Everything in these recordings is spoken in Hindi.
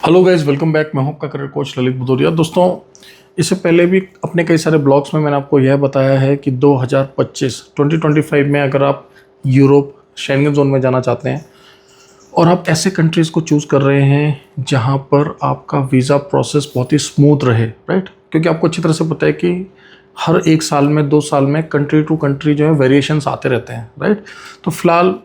Hello guys, welcome back. मैं हूं आपका करियर कोच ललित भदौरिया। दोस्तों, इससे पहले भी अपने कई सारे ब्लॉग्स में मैंने आपको यह बताया है कि 2025 में अगर आप यूरोप शेंगन जोन में जाना चाहते हैं और आप ऐसे कंट्रीज़ को चूज़ कर रहे हैं जहां पर आपका वीज़ा प्रोसेस बहुत ही स्मूथ रहे, राइट। क्योंकि आपको अच्छी तरह से पता है कि हर एक साल में 2 साल में कंट्री टू कंट्री जो है वेरिएशंस आते रहते हैं, राइट। तो फिलहाल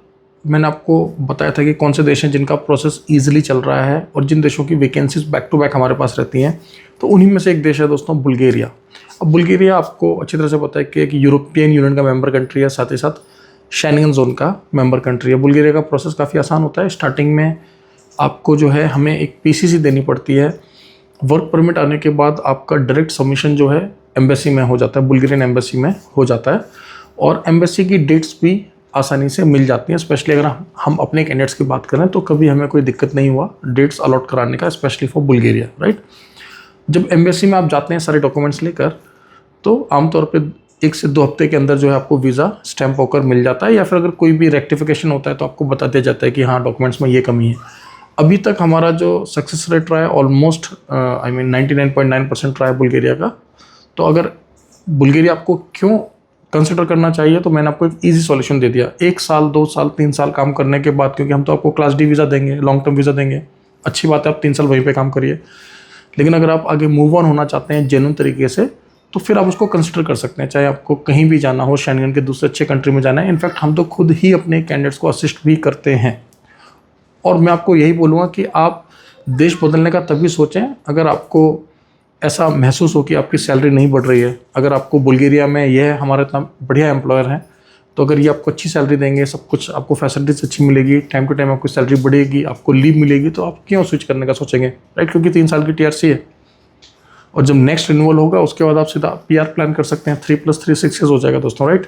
मैंने आपको बताया था कि कौन से देश हैं जिनका प्रोसेस ईजिली चल रहा है और जिन देशों की वैकेंसीज बैक टू बैक हमारे पास रहती हैं। तो उन्हीं में से एक देश है दोस्तों, बुल्गारिया। अब बुल्गारिया आपको अच्छी तरह से पता है कि एक यूरोपियन यूनियन का मेंबर कंट्री है, साथ ही साथ शेंगन जोन का मेंबर कंट्री है। बुल्गारिया का प्रोसेस काफ़ी आसान होता है। स्टार्टिंग में आपको जो है हमें एक पीसीसी देनी पड़ती है। वर्क परमिट आने के बाद आपका डायरेक्ट सबमिशन जो है एम्बेसी में हो जाता है, बुल्गारियन एम्बेसी में हो जाता है। और एम्बेसी की डेट्स भी आसानी से मिल जाती हैं। स्पेशली अगर हम अपने कैंडिडेट्स की बात करें तो कभी हमें कोई दिक्कत नहीं हुआ डेट्स अलॉट कराने का, स्पेशली फॉर बुल्गारिया, राइट। जब एम्बेसी में आप जाते हैं सारे डॉक्यूमेंट्स लेकर, तो आमतौर पे 1 से 2 हफ्ते के अंदर जो है आपको वीज़ा स्टैम्प होकर मिल जाता है, या फिर अगर कोई भी रेक्टिफिकेशन होता है तो आपको बता दिया जाता है कि हाँ, डॉक्यूमेंट्स में ये कमी है। अभी तक हमारा जो सक्सेस रेट रहा है ऑलमोस्ट 99.9% रहा है बुल्गारिया का। तो अगर बुल्गारिया आपको क्यों कंसिडर करना चाहिए, तो मैंने आपको एक इजी सॉल्यूशन दे दिया। 1 साल 2 साल 3 साल काम करने के बाद, क्योंकि हम तो आपको क्लास डी वीज़ा देंगे, लॉन्ग टर्म वीज़ा देंगे, अच्छी बात है, आप 3 साल वहीं पे काम करिए। लेकिन अगर आप आगे मूव ऑन होना चाहते हैं जेन्युइन तरीके से, तो फिर आप उसको कंसिडर कर सकते हैं। चाहे आपको कहीं भी जाना हो, शेंगन के दूसरे अच्छे कंट्री में जाना है। इनफैक्ट हम तो खुद ही अपने कैंडिडेट्स को असिस्ट भी करते हैं। और मैं आपको यही बोलूँगा कि आप देश बदलने का तभी सोचें अगर आपको ऐसा महसूस हो कि आपकी सैलरी नहीं बढ़ रही है। अगर आपको बुल्गारिया में यह हमारा इतना बढ़िया एम्प्लॉयर है, तो अगर ये आपको अच्छी सैलरी देंगे, सब कुछ आपको फैसिलिटीज अच्छी मिलेगी, टाइम टू टाइम आपकी सैलरी बढ़ेगी, आपको लीव मिलेगी, तो आप क्यों स्विच करने का सोचेंगे, राइट। क्योंकि 3 साल की टीआरसी है और जब नेक्स्ट रिन्यूअल होगा उसके बाद आप सीधा पीआर प्लान कर सकते हैं। 3+3 6 ईयर्स हो जाएगा दोस्तों, राइट।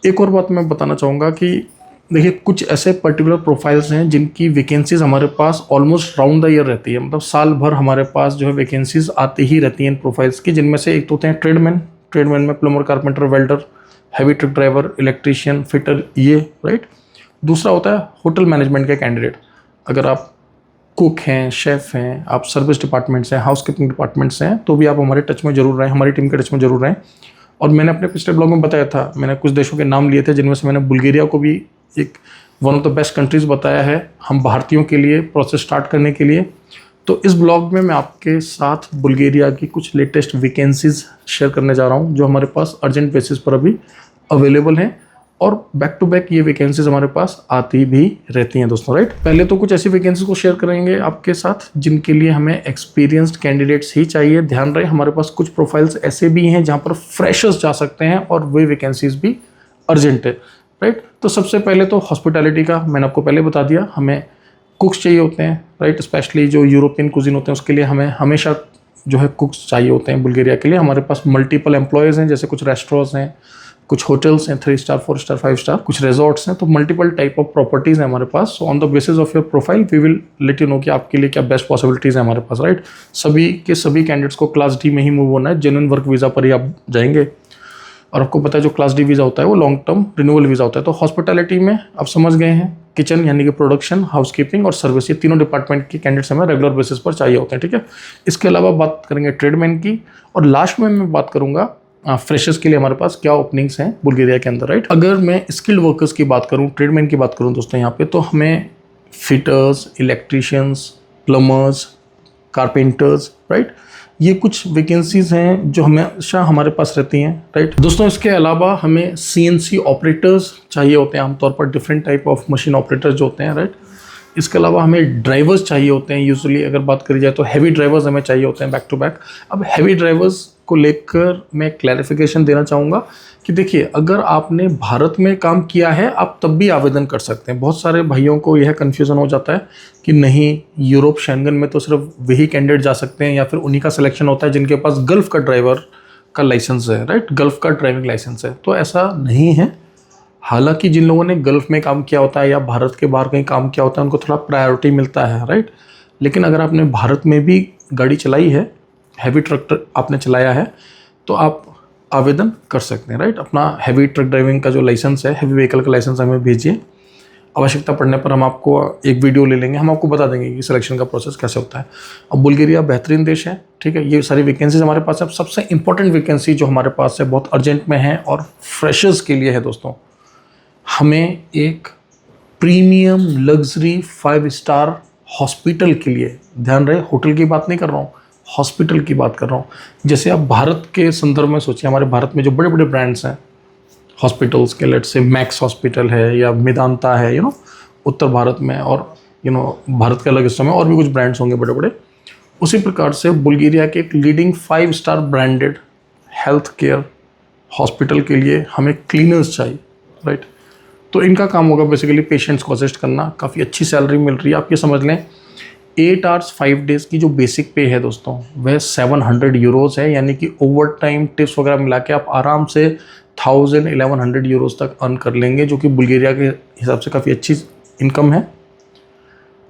एक और बात मैं बताना चाहूँगा कि देखिए, कुछ ऐसे पर्टिकुलर प्रोफाइल्स हैं जिनकी वैकेंसीज हमारे पास ऑलमोस्ट राउंड द ईयर रहती है। मतलब साल भर हमारे पास जो है वैकेंसीज आती ही रहती हैं इन प्रोफाइल्स की, जिनमें से एक तो होते हैं ट्रेडमैन में plumber, carpenter, welder, heavy truck driver, electrician, fitter, ये, राइट। दूसरा होता है होटल मैनेजमेंट के कैंडिडेट। अगर आप कुक हैं, शेफ़ हैं, आप सर्विस डिपार्टमेंट्स हैं, हाउस कीपिंग डिपार्टमेंट्स हैं, तो भी आप हमारे टच में जरूर रहें, हमारी टीम के टच में जरूर रहें। और मैंने अपने पिछले ब्लॉग में बताया था, मैंने कुछ देशों के नाम लिए थे, जिनमें से मैंने बुल्गारिया को भी एक one of the best countries बताया है हम भारतीयों के लिए प्रोसेस स्टार्ट करने के लिए। तो इस ब्लॉग में मैं आपके साथ बुल्गारिया की कुछ लेटेस्ट वैकेंसीज शेयर करने जा रहा हूं, जो हमारे पास अर्जेंट बेसिस पर अभी अवेलेबल हैं। और बैक टू बैक ये वैकेंसीज हमारे पास आती भी रहती हैं दोस्तों, राइट। पहले तो कुछ ऐसी वैकेंसीज को शेयर करेंगे आपके साथ जिनके लिए हमें एक्सपीरियंस्ड कैंडिडेट्स ही चाहिए। ध्यान रहे, हमारे पास कुछ प्रोफाइल्स ऐसे भी हैं जहां पर फ्रेशर्स जा सकते हैं और वे वैकेंसीज भी अर्जेंट है, राइट। तो सबसे पहले तो हॉस्पिटैलिटी का मैंने आपको पहले बता दिया, हमें कुक्स चाहिए होते हैं, राइट। स्पेशली जो यूरोपियन कुजिन होते हैं उसके लिए हमें हमेशा जो है कुक्स चाहिए होते हैं बुल्गारिया के लिए। हमारे पास मल्टीपल एम्प्लॉयज़ हैं, जैसे कुछ रेस्टोरेंट्स हैं, कुछ होटल्स हैं, 3 स्टार 4 स्टार 5 स्टार, कुछ रिजॉर्ट्स हैं। तो मल्टीपल टाइप ऑफ प्रॉपर्टीज़ हैं हमारे पास। So on the basis of your profile we will let you know कि आपके लिए क्या बेस्ट पॉसिबिलिटीज़ हैं हमारे पास, राइट। सभी के सभी कैंडिडेट्स को क्लास डी में ही मूव होना है, जेन्युइन वर्क वीज़ा पर ही आप जाएंगे। और आपको पता है जो क्लास डी वीज़ा होता है वो लॉन्ग टर्म रिन्यूअल वीज़ा होता है। तो हॉस्पिटैलिटी में आप समझ गए हैं, किचन यानी कि प्रोडक्शन, हाउसकीपिंग और सर्विस, ये तीनों डिपार्टमेंट के कैंडिडेट्स हमें रेगुलर बेसिस पर चाहिए होते हैं, ठीक है। इसके अलावा बात करेंगे ट्रेडमैन की, और लास्ट में मैं बात करूंगा फ्रेशर्स के लिए हमारे पास क्या ओपनिंग्स हैं बुल्गारिया के अंदर, राइट। अगर मैं स्किल्ड वर्कर्स की बात करूँ, ट्रेडमैन की बात करूँ दोस्तों यहाँ पे, तो हमें fitters, electricians, plumbers, carpenters, right, ये कुछ वैकेंसीज हैं जो हमेशा हमारे पास रहती हैं, राइट। दोस्तों, इसके अलावा हमें सीएनसी ऑपरेटर्स चाहिए होते हैं आमतौर पर, different type of machine operators जो होते हैं, राइट। इसके अलावा हमें ड्राइवर्स चाहिए होते हैं। यूजुअली अगर बात करी जाए तो हैवी ड्राइवर्स हमें चाहिए होते हैं बैक टू बैक। अब हैवी ड्राइवर्स को लेकर मैं क्लैरिफिकेशन देना चाहूँगा कि देखिए, अगर आपने भारत में काम किया है आप तब भी आवेदन कर सकते हैं। बहुत सारे भाइयों को यह कन्फ्यूज़न हो जाता है कि नहीं, यूरोप शेंगन में तो सिर्फ वही कैंडिडेट जा सकते हैं या फिर उन्हीं का सिलेक्शन होता है जिनके पास गल्फ़ का ड्राइवर का लाइसेंस है, राइट, गल्फ़ का ड्राइविंग लाइसेंस है। तो ऐसा नहीं है। हालांकि जिन लोगों ने गल्फ़ में काम किया होता है या भारत के बाहर कहीं काम किया होता है उनको थोड़ा प्रायोरिटी मिलता है, राइट। लेकिन अगर आपने भारत में भी गाड़ी चलाई है, हैवी ट्रक आपने चलाया है, तो आप आवेदन कर सकते हैं, राइट। अपना हैवी ट्रक ड्राइविंग का जो लाइसेंस है, हैवी व्हीकल का लाइसेंस हमें भेजिए। आवश्यकता पड़ने पर हम आपको एक वीडियो ले लेंगे, हम आपको बता देंगे कि सिलेक्शन का प्रोसेस कैसे होता है। अब बुल्गारिया बेहतरीन देश है, ठीक है। ये सारी वैकेंसीज हमारे पास है। अब सबसे इंपॉर्टेंट वैकेंसी जो हमारे पास है, बहुत अर्जेंट में है और फ्रेशर्स के लिए है दोस्तों। हमें एक प्रीमियम लग्जरी 5 स्टार हॉस्पिटल के लिए, ध्यान रहे होटल की बात नहीं कर रहा हूँ, हॉस्पिटल की बात कर रहा हूँ। जैसे आप भारत के संदर्भ में सोचिए, हमारे भारत में जो बड़े बड़े ब्रांड्स हैं हॉस्पिटल्स के, लेट से मैक्स हॉस्पिटल है या मेदांता है, उत्तर भारत में, और भारत के अलग हिस्सों में और भी कुछ ब्रांड्स होंगे बड़े बड़े। उसी प्रकार से बुल्गारिया के एक leading 5 star branded health care hospital के लिए हमें क्लीनर्स चाहिए, राइट। तो इनका काम होगा बेसिकली पेशेंट्स को असिस्ट करना। काफ़ी अच्छी सैलरी मिल रही है, आप ये समझ लें 8 आवर्स 5 डेज़ की जो बेसिक पे है दोस्तों, वह 700 यूरोज़ है। यानी कि ओवर टाइम टिप्स वगैरह मिला के आप आराम से 1100 यूरोज़ तक अर्न कर लेंगे, जो कि बुल्गारिया के हिसाब से काफ़ी अच्छी इनकम है।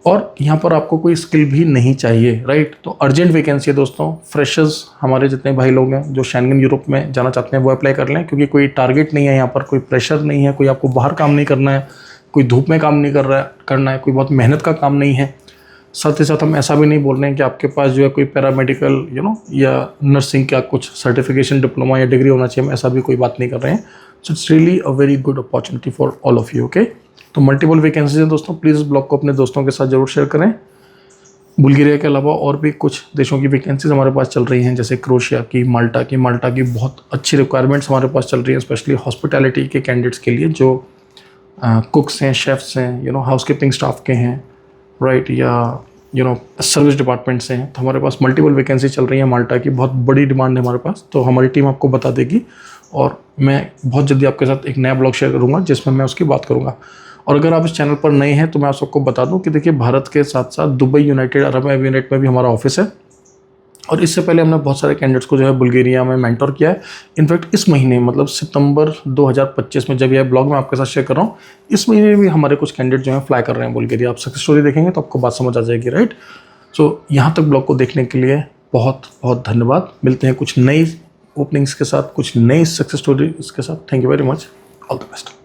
और यहाँ पर आपको कोई स्किल भी नहीं चाहिए, राइट। तो अर्जेंट वैकेंसी है दोस्तों। फ्रेशर्स हमारे जितने भाई लोग हैं जो शेंगन यूरोप में जाना चाहते हैं वो अप्लाई कर लें, क्योंकि कोई टारगेट नहीं है यहाँ पर, कोई प्रेशर नहीं है, कोई आपको बाहर काम नहीं करना है, कोई धूप में काम नहीं करना है, कोई बहुत मेहनत का काम नहीं है। साथ ही साथ हम ऐसा भी नहीं बोल रहे हैं कि आपके पास जो है कोई पैरामेडिकल या नर्सिंग का कुछ सर्टिफिकेशन, डिप्लोमा या डिग्री होना चाहिए, हम ऐसा भी कोई बात नहीं कर रहे हैं। So it's really a very good opportunity for all of you, okay. तो मल्टीपल वैकेंसीज हैं दोस्तों। प्लीज़ इस ब्लॉग को अपने दोस्तों के साथ जरूर शेयर करें। बुल्गारिया के अलावा और भी कुछ देशों की वैकेंसीज हमारे पास चल रही हैं, जैसे क्रोएशिया की, माल्टा की बहुत अच्छी रिक्वायरमेंट्स हमारे पास चल रही हैं, स्पेशली हॉस्पिटैलिटी के कैंडिडेट्स के लिए, जो कुक्स हैं, शेफ्स हैं, हाउसकीपिंग स्टाफ के हैं, राइट, या सर्विस डिपार्टमेंट से हैं। तो हमारे पास मल्टीपल वैकेंसी चल रही है माल्टा की, बहुत बड़ी डिमांड है हमारे पास। तो हमारी टीम आपको बता देगी और मैं बहुत जल्दी आपके साथ एक नया ब्लॉग शेयर करूँगा जिसमें मैं उसकी बात करूँगा। और अगर आप इस चैनल पर नए हैं तो मैं आप सबको बता दूं कि देखिए, भारत के साथ साथ दुबई, यूनाइटेड अरब एमिरेट में भी हमारा ऑफिस है। और इससे पहले हमने बहुत सारे कैंडिडेट्स को जो है बुल्गारिया में मेंटोर किया है। इनफैक्ट इस महीने, मतलब सितंबर 2025 में, जब यह ब्लॉग मैं आपके साथ शेयर कर रहा हूँ, इस महीने भी हमारे कुछ कैंडिडेट जो हैं फ्लाई कर रहे हैं बुल्गारिया। आप सक्सेस स्टोरी देखेंगे तो आपको बात समझ आ जाएगी, राइट। सो यहाँ तक ब्लॉग को देखने के लिए बहुत बहुत धन्यवाद। मिलते हैं कुछ नई ओपनिंग्स के साथ, कुछ नई सक्सेस स्टोरीज के साथ। Thank you very much, all the best.